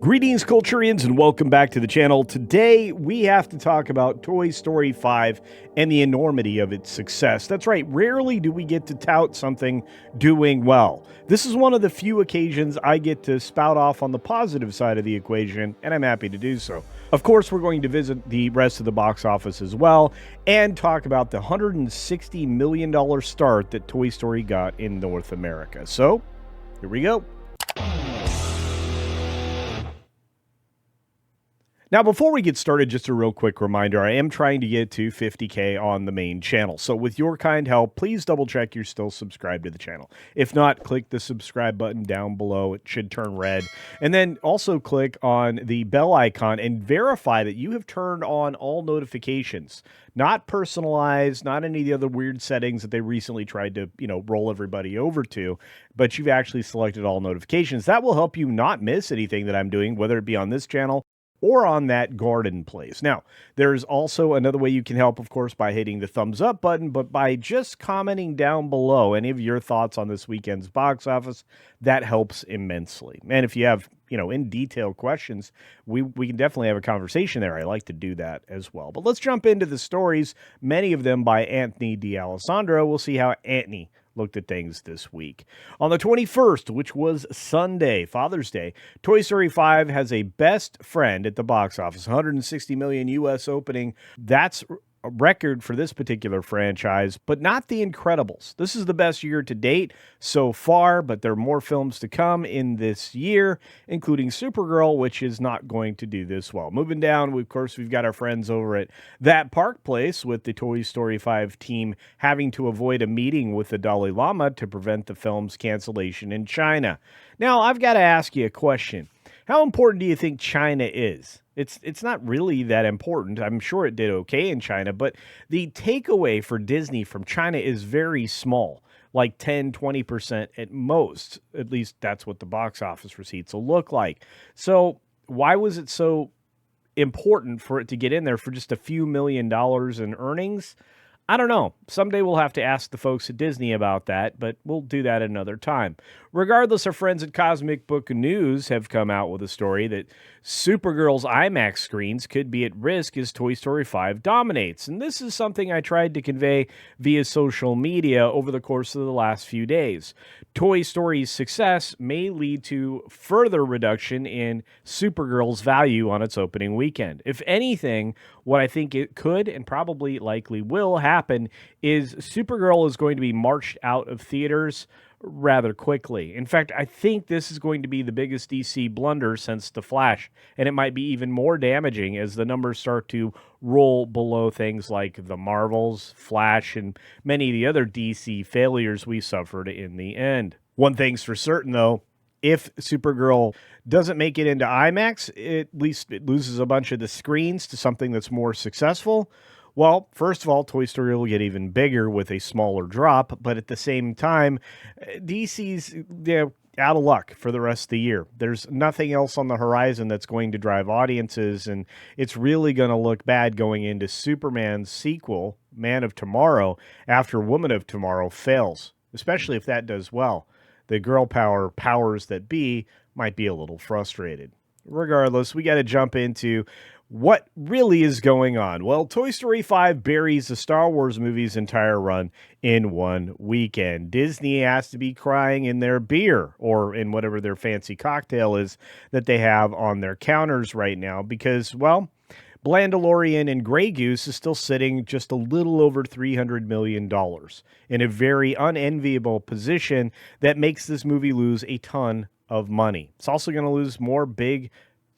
Greetings, Culturians, and welcome back to the channel. Today, we have to talk about Toy Story 5 and the enormity of its success. That's right, rarely do we get to tout something doing well. This is one of the few occasions I get to spout off on the positive side of the equation, and I'm happy to do so. Of course, we're going to visit the rest of the box office as well, and talk about the $160 million start that Toy Story got in North America. So, here we go. Now, before we get started, just a real quick reminder, I am trying to get to 50K on the main channel. So with your kind help, please double check you're still subscribed to the channel. If not, click the subscribe button down below. It should turn red. And then also click on the bell icon and verify that you have turned on all notifications. Not personalized, not any of the other weird settings that they recently tried to, roll everybody over to, but you've actually selected all notifications. That will help you not miss anything that I'm doing, whether it be on this channel or on that garden place. Now, there's also another way you can help, of course, by hitting the thumbs up button, but by just commenting down below any of your thoughts on this weekend's box office. That helps immensely. And if you have, in detail questions, we can definitely have a conversation there. I like to do that as well. But let's jump into the stories, many of them by Anthony D'Alessandro. We'll see how Anthony looked at things this week. On the 21st, which was Sunday, Father's Day, Toy Story 5 has a best friend at the box office, 160 million US opening. That's a record for this particular franchise, but not The Incredibles. This is the best year to date so far, but there are more films to come in this year, including Supergirl, which is not going to do this well. Moving down, of course, we've got our friends over at That Park Place with the Toy Story 5 team having to avoid a meeting with the Dalai Lama to prevent the film's cancellation in China. Now, I've got to ask you a question. How important do you think China is? It's not really that important. I'm sure it did okay in China, but the takeaway for Disney from China is very small, like 10, 20% at most. At least that's what the box office receipts will look like. So why was it so important for it to get in there for just a few $1 million in earnings? I don't know. Someday we'll have to ask the folks at Disney about that, but we'll do that another time. Regardless, our friends at Cosmic Book News have come out with a story that Supergirl's IMAX screens could be at risk as Toy Story 5 dominates. And this is something I tried to convey via social media over the course of the last few days. Toy Story's success may lead to further reduction in Supergirl's value on its opening weekend. If anything, what I think it could and probably likely will happen is Supergirl is going to be marched out of theaters rather quickly. In fact, I think this is going to be the biggest DC blunder since The Flash, and it might be even more damaging as the numbers start to roll below things like The Marvels, Flash, and many of the other DC failures we suffered in the end. One thing's for certain, though, if Supergirl doesn't make it into IMAX, at least it loses a bunch of the screens to something that's more successful. Well, first of all, Toy Story will get even bigger with a smaller drop, but at the same time, DC's out of luck for the rest of the year. There's nothing else on the horizon that's going to drive audiences, and it's really going to look bad going into Superman's sequel, Man of Tomorrow, after Woman of Tomorrow fails, especially if that does well. The girl power powers that be might be a little frustrated. Regardless, we got to jump into what really is going on. Well, Toy Story 5 buries the Star Wars movie's entire run in one weekend. Disney has to be crying in their beer or in whatever their fancy cocktail is that they have on their counters right now because, well, Blandalorian and Grey Goose is still sitting just a little over $300 million in a very unenviable position that makes this movie lose a ton of money. It's also going to lose more big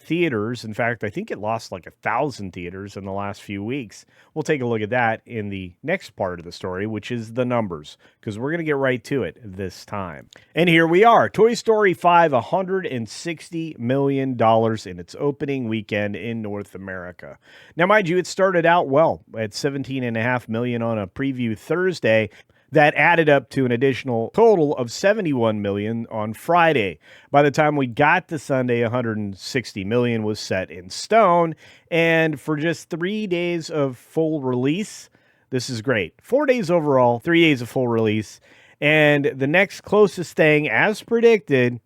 theaters. In fact, I think it lost like 1,000 theaters in the last few weeks. We'll take a look at that in the next part of the story, which is the numbers, because we're going to get right to it this time. And here we are. Toy Story 5, $160 million in its opening weekend in North America. Now, mind you, it started out well at $17.5 million on a preview Thursday. That added up to an additional total of $71 million on Friday. By the time we got to Sunday, $160 million was set in stone. And for just 3 days of full release, this is great. 4 days overall, 3 days of full release. And the next closest thing, as predicted,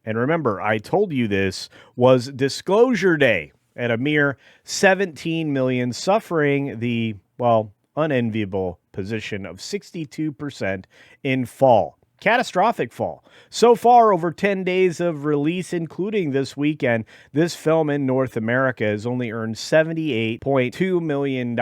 And remember, I told you this was Disclosure Day at a mere 17 million, suffering the, well, unenviable position of 62% in fall. Catastrophic fall. So far, over 10 days of release, including this weekend, this film in North America has only earned $78.2 million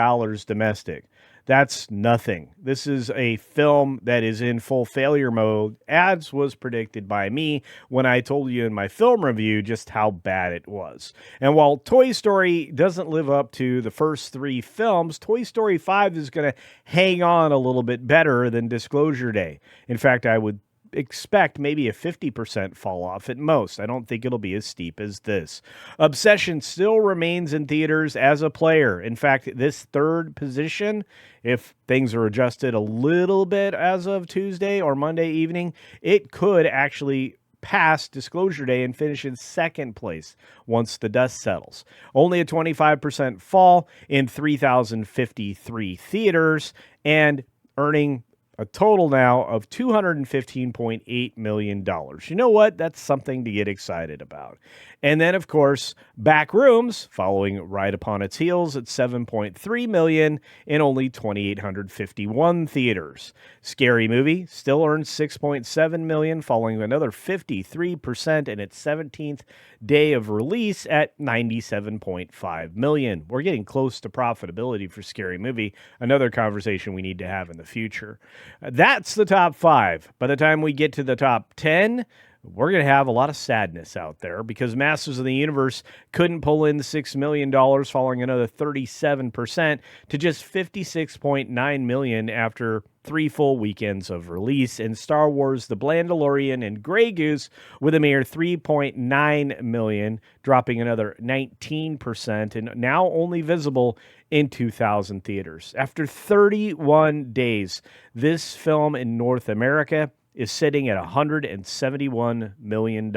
domestic. That's nothing. This is a film that is in full failure mode, as was predicted by me when I told you in my film review just how bad it was. And while Toy Story doesn't live up to the first three films, Toy Story 5 is going to hang on a little bit better than Disclosure Day. In fact, I would expect maybe a 50% fall off at most. I don't think it'll be as steep as this. Obsession still remains in theaters as a player. In fact, this third position, if things are adjusted a little bit as of Tuesday or Monday evening, it could actually pass Disclosure Day and finish in second place once the dust settles. Only a 25% fall in 3,053 theaters and earning a total now of $215.8 million. You know what? That's something to get excited about. And then, of course, Backrooms, following right upon its heels at $7.3 million in only 2,851 theaters. Scary Movie still earns $6.7 million, following another 53% in its 17th day of release at $97.5 million. We're getting close to profitability for Scary Movie, another conversation we need to have in the future. That's the top 5. By the time we get to the top 10, we're going to have a lot of sadness out there because Masters of the Universe couldn't pull in $6 million, falling another 37% to just $56.9 million after 3 full weekends of release. And Star Wars The Mandalorian and Grey Goose with a mere $3.9 million, dropping another 19% and now only visible in 2,000 theaters. After 31 days, this film in North America is sitting at $171 million,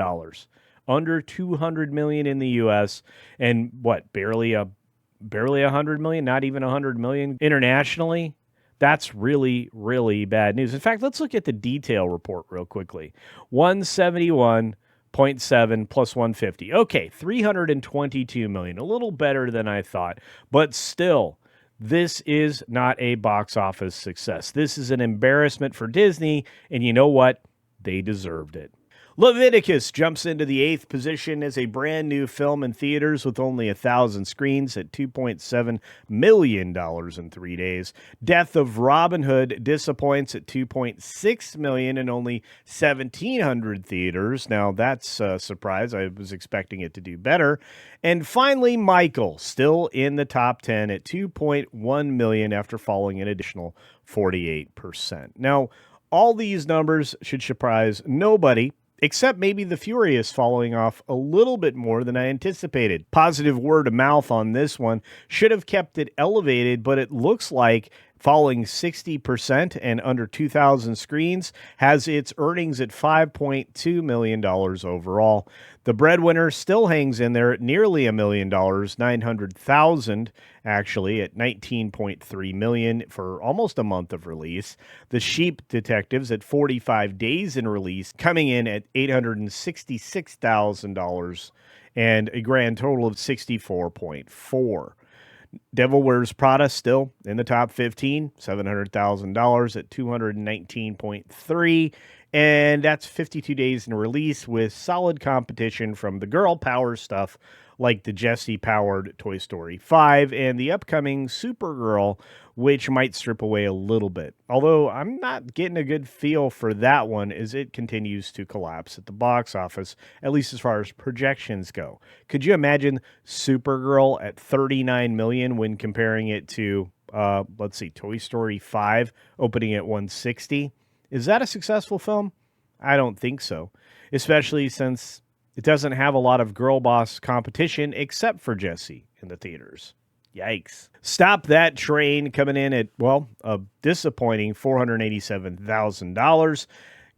under $200 million in the U.S., and barely $100 million, not even $100 million internationally. That's really, really bad news. In fact, let's look at the detail report real quickly. 171.7 plus 150. Okay, $322 million, a little better than I thought, but still, this is not a box office success. This is an embarrassment for Disney, and you know what? They deserved it. Leviticus jumps into the 8th position as a brand new film in theaters with only 1,000 screens at $2.7 million in 3 days. Death of Robin Hood disappoints at $2.6 million in only 1,700 theaters. Now, that's a surprise. I was expecting it to do better. And finally, Michael, still in the top 10 at $2.1 million after falling an additional 48%. Now, all these numbers should surprise nobody, except maybe The Furious falling off a little bit more than I anticipated. Positive word of mouth on this one should have kept it elevated, but it looks like falling 60% and under 2,000 screens has its earnings at $5.2 million overall. The Breadwinner still hangs in there at nearly $1 million, 900,000 actually at $19.3 million for almost a month of release. The Sheep Detectives at 45 days in release, coming in at $866,000 and a grand total of 64.4. Devil Wears Prada still in the top 15, $700,000 at 219.3, and that's 52 days in release with solid competition from the girl power stuff like the Jessie-powered Toy Story 5 and the upcoming Supergirl, which might strip away a little bit. Although I'm not getting a good feel for that one as it continues to collapse at the box office, at least as far as projections go. Could you imagine Supergirl at $39 million when comparing it to, Toy Story 5 opening at $160? Is that a successful film? I don't think so, especially since it doesn't have a lot of girl boss competition except for Jessie in the theaters. Yikes. Stop That Train coming in at, a disappointing $487,000.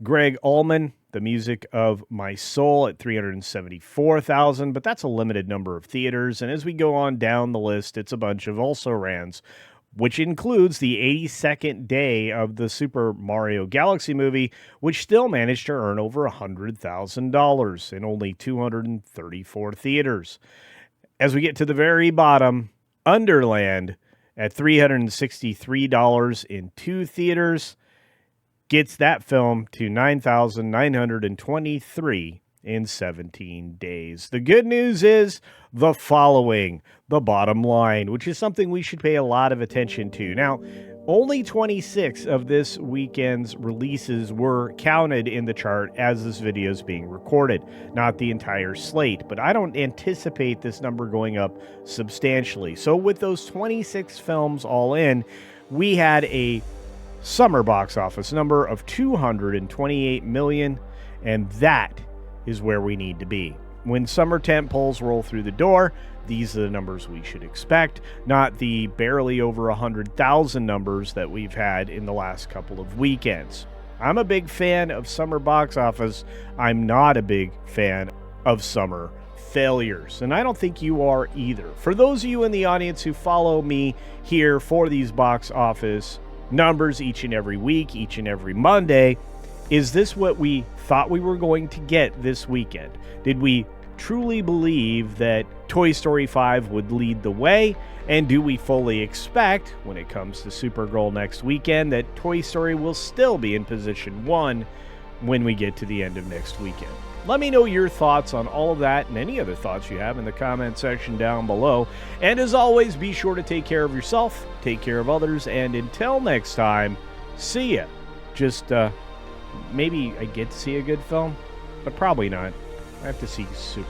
Greg Allman, The Music of My Soul at $374,000, but that's a limited number of theaters. And as we go on down the list, it's a bunch of also-rans. which includes the 82nd day of the Super Mario Galaxy movie, which still managed to earn over $100,000 in only 234 theaters. As we get to the very bottom, Underland at $363 in 2 theaters gets that film to 9,923 in 17 days. The good news is the following, the bottom line, which is something we should pay a lot of attention to. Now, only 26 of this weekend's releases were counted in the chart as this video is being recorded, not the entire slate, but I don't anticipate this number going up substantially. So with those 26 films all in, we had a summer box office number of $228 million, and that is where we need to be. When summer tentpoles roll through the door, these are the numbers we should expect, not the barely over 100,000 numbers that we've had in the last couple of weekends. I'm a big fan of summer box office. I'm not a big fan of summer failures, and I don't think you are either. For those of you in the audience who follow me here for these box office numbers each and every week, each and every Monday, is this what we thought we were going to get this weekend? Did we truly believe that Toy Story 5 would lead the way? And do we fully expect, when it comes to Supergirl next weekend, that Toy Story will still be in position 1 when we get to the end of next weekend? Let me know your thoughts on all of that and any other thoughts you have in the comment section down below. And as always, be sure to take care of yourself, take care of others, and until next time, see ya. Just, maybe I get to see a good film, but probably not. I have to see Super.